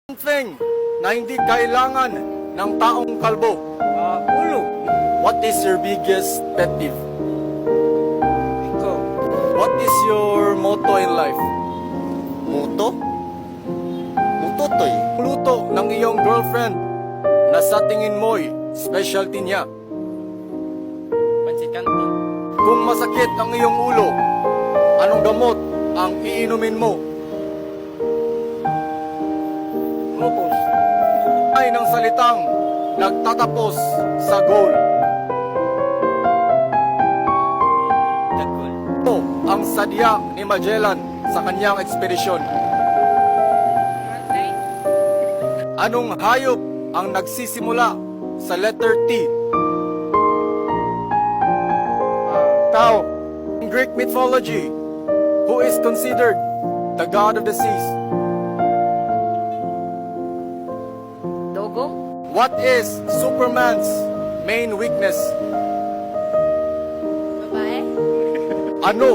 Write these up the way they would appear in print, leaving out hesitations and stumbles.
Something na hindi kailangan ng taong kalbo. Ulo. What is your biggest pet peeve? Ikaw. What is your motto in life? Muto? Muto to eh. Luto ng iyong girlfriend na sa tingin mo'y specialty niya. Pansit Canton. Kung masakit ang iyong ulo, anong gamot ang iinumin mo? Lupus. Ay ng salitang nagtatapos sa goal. Dagol. Ito ang sadya ni Magellan sa kanyang ekspedisyon. Anong hayop ang nagsisimula sa letter T? Tao. In Greek mythology, who is considered the god of the seas? Dogo. What is Superman's main weakness? Babae. Ano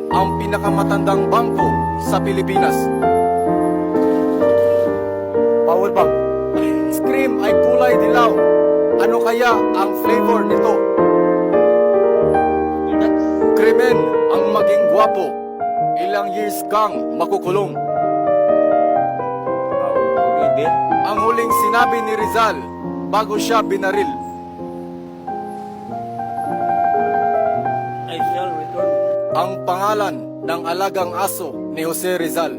ang pinakamatandang bangko sa Pilipinas? Power bank. Scream ay kulay dilaw. Ano kaya ang flavor nito? Nuts. Krimen ang maging gwapo. Ilang years kang makukulong. Bibir. Ang huling sinabi ni Rizal bago siya binaril. I shall return. Ang pangalan ng alagang aso ni Jose Rizal.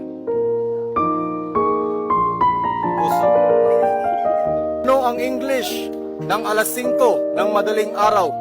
Puso. Ano ang English ng alas 5 ng madaling araw?